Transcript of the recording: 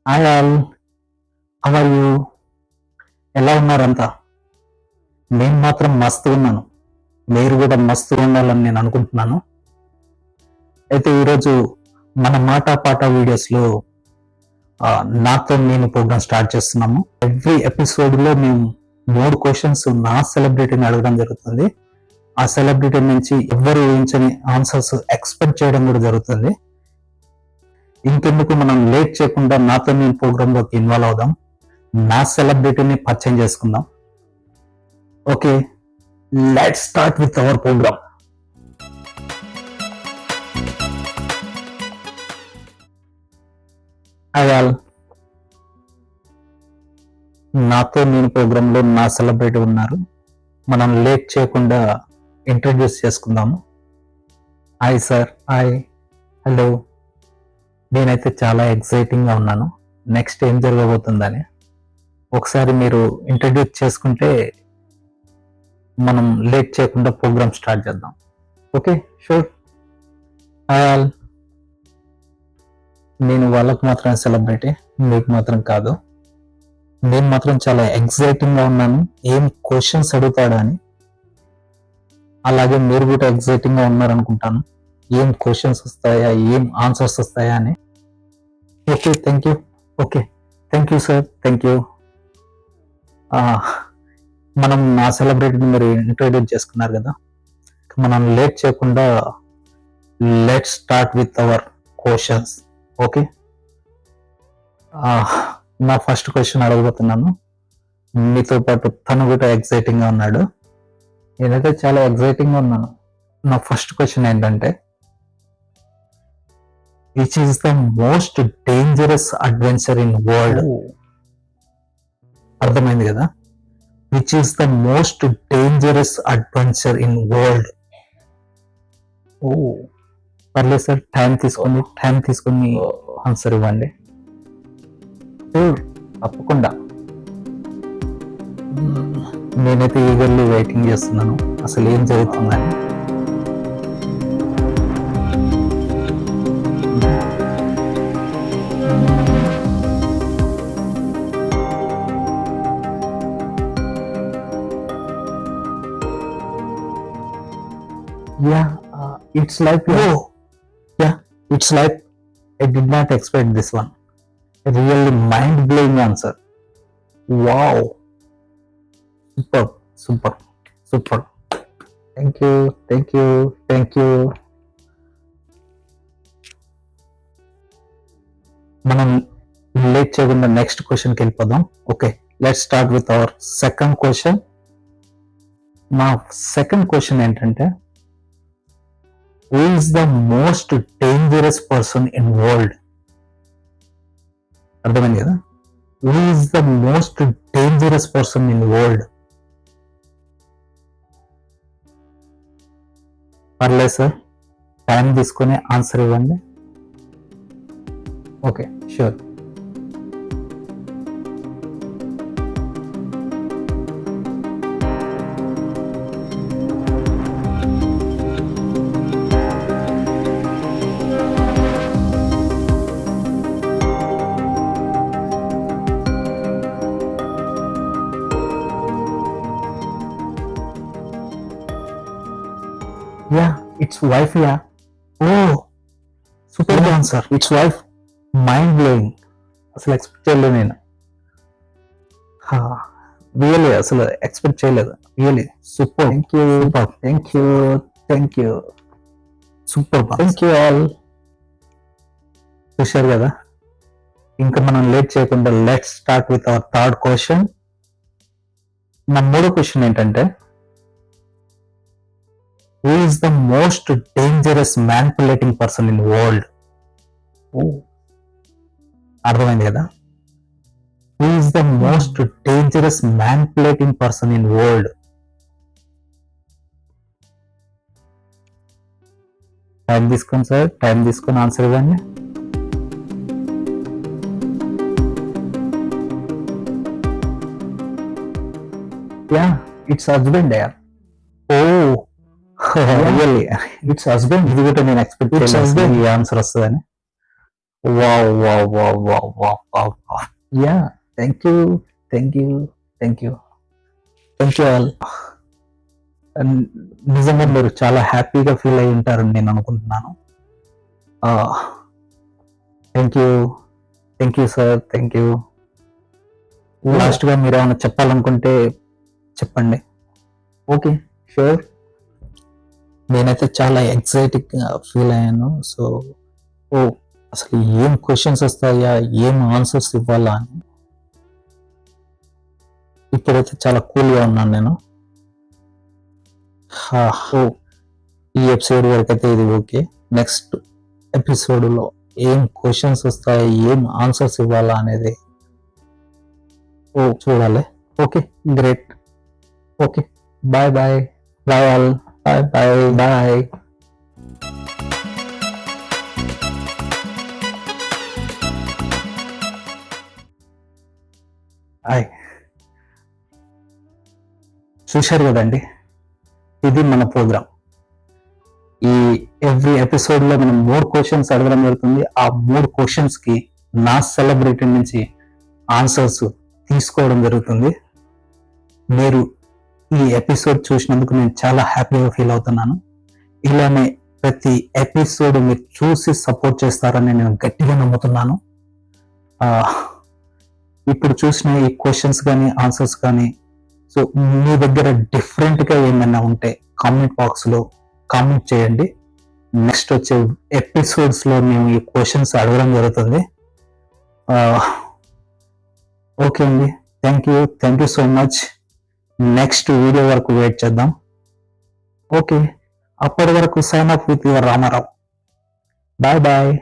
Hi all, how are you? ఎలా ఉన్నారంతా? నేను మాత్రం మస్తు ఉన్నాను. మీరు కూడా మస్తు ఉండాలని నేను అనుకుంటున్నాను. అయితే ఈరోజు మన మాట పాట వీడియోస్లో నాతో నేను ప్రోగ్రామ్ స్టార్ట్ చేస్తున్నాము. ఎవ్రీ ఎపిసోడ్లో మేము 3 క్వశ్చన్స్ నా సెలబ్రిటీని అడగడం జరుగుతుంది. ఆ సెలబ్రిటీ నుంచి ఎవ్వరు ఊహించని ఆన్సర్స్ ఎక్స్పెక్ట్ చేయడం కూడా జరుగుతుంది. ఇంకెందుకు మనం లేట్ చేయకుండా నాతో నేను ప్రోగ్రాంలోకి ఇన్వాల్వ్ అవుదాం. నా సెలబ్రిటీని పరిచయం చేసుకుందాం. Okay, let's start with our program. Hi all, నాతో నేను ప్రోగ్రాంలో నా సెలబ్రిటీ ఉన్నారు. మనం లేట్ చేయకుండా ఇంట్రడ్యూస్ చేసుకుందాము. Hi sir. హాయ్. హలో. నేనైతే చాలా ఎక్సైటింగ్గా ఉన్నాను నెక్స్ట్ ఏం జరగబోతుందని. ఒకసారి మీరు ఇంట్రడ్యూస్ చేసుకుంటే మనం లేట్ చేయకుండా ప్రోగ్రామ్ స్టార్ట్ చేద్దాం. Okay, sure. హాయ్ ఆల్, నేను వాళ్ళకు మాత్రమే సెలబ్రిటీ, మీకు మాత్రం కాదు. నేను మాత్రం చాలా ఎక్సైటింగ్గా ఉన్నాను ఏం క్వశ్చన్స్ అడుగుతాడా అని. అలాగే మీరు కూడా ఎక్సైటింగ్గా ఉన్నారనుకుంటాను ఏం క్వశ్చన్స్ వస్తాయా, ఏం ఆన్సర్స్ వస్తాయా అని. Okay, thank you. Okay, thank you sir, thank you. మనం నా సెలబ్రిటీని మీరు ఇంట్రడ్యూస్ చేసుకున్నారు కదా, మనం లేట్ చేయకుండా let start with our questions. Okay, నా ఫస్ట్ క్వశ్చన్ అడగబోతున్నాను. మీతో పాటు తను కూడా ఎక్సైటింగ్గా ఉన్నాడు, నేనైతే చాలా ఎక్సైటింగ్గా ఉన్నాను. నా ఫస్ట్ క్వశ్చన్ ఏంటంటే, which is the most dangerous adventure in world? అర్థమైంది కదా? Which is the most dangerous adventure in world. Oh, పర్లేదు సార్, టైం తీసుకొని ఆన్సర్ ఇవ్వండి. తప్పకుండా. నేనైతే ఈగర్లీ వెయిటింగ్ చేస్తున్నాను అసలు ఏం జరుగుతుందని. It's like, it's like I did not expect this one. A really mind-blowing answer. Wow. Super. Thank you. మనం లేట్ చేయకుండా నెక్స్ట్ క్వశ్చన్కి వెళ్ళిపోదాం. Okay, let's start with hour second question. నా సెకండ్ క్వశ్చన్ ఏంటంటే, who is the most dangerous person in world? అర్థమైంది కదా? Who is the most dangerous person in world? పర్లేదు sir, time తీసుకొని ఆన్సర్ ఇవ్వండి. Okay, sure. It's wife. Oh, super answer. It's wife. Mind blowing. అసలు expect చేయలేదు నేను. Really అసలు expect చేయలేదు. Really super. Thank you. Super. Thank you all. చూశారు కదా, ఇంకా మనం లేట్ చేయకుండా let's start with hour third question. నా మూడో క్వశ్చన్ ఏంటంటే, who is the most dangerous manipulating person in the world? అర్థమైంది కదా? Who is the most dangerous manipulating person in the world? Time తీసుకోండి సార్, టైం తీసుకొని answer ఇవ్వండి. It's husband. Really it's husband. ఇది కూడా నేను ఎక్స్పెక్ట్ చేయలేదు ఈ ఆన్సర్ వస్తుందని. Wow wow wow wow wow wow wow. Yeah, thank you, thank you, thank you, thank you all. నిజంగా మీరు చాలా హ్యాపీగా ఫీల్ అయి ఉంటారని నేను అనుకుంటున్నాను. Thank you, thank you sir, thank you. లాస్ట్గా మీరు ఏమైనా చెప్పాలనుకుంటే చెప్పండి. Okay, sure. నేనైతే చాలా ఎక్సైటింగ్గా ఫీల్ అయ్యాను. సో అసలు ఏం క్వశ్చన్స్ వస్తాయా, ఏం ఆన్సర్స్ ఇవ్వాలా అని. ఇప్పుడైతే చాలా కూల్గా ఉన్నాను నేను. ఈ ఎపిసోడ్ వరకు అయితే ఇది ఓకే. నెక్స్ట్ ఎపిసోడ్లో ఏం క్వశ్చన్స్ వస్తాయి, ఏం ఆన్సర్స్ ఇవ్వాలా అనేది చూడాలి. Okay, great. Okay, bye bye bye all. Bye bye bye. Hi, చూశారు కదండి, ఇది మన ప్రోగ్రామ్. ఈ ఎవ్రీ ఎపిసోడ్ లో మనం 3 క్వశ్చన్స్ అడగడం జరుగుతుంది. ఆ 3 క్వశ్చన్స్ కి నా సెలబ్రిటీ నుంచి ఆన్సర్స్ తీసుకోవడం జరుగుతుంది. మీరు ఈ ఎపిసోడ్ చూసినందుకు నేను చాలా హ్యాపీగా ఫీల్ అవుతున్నాను. ఇలానే ప్రతి ఎపిసోడ్ మీరు చూసి సపోర్ట్ చేస్తారని నేను గట్టిగా నమ్ముతున్నాను. ఇప్పుడు చూసిన ఈ క్వశ్చన్స్ కానీ ఆన్సర్స్ కానీ, సో మీ దగ్గర డిఫరెంట్ గా ఏమైనా ఉంటే కామెంట్ బాక్స్ లో కామెంట్ చేయండి. నెక్స్ట్ వచ్చే ఎపిసోడ్స్ లో మేము ఈ క్వశ్చన్స్ అడగడం జరుగుతుంది. ఓకే అండి, thank you so much. Next video వరకు వెయిట్ చేద్దాం. ఓకే, అప్పటి వరకు sign up with your Ramarao. Bye bye.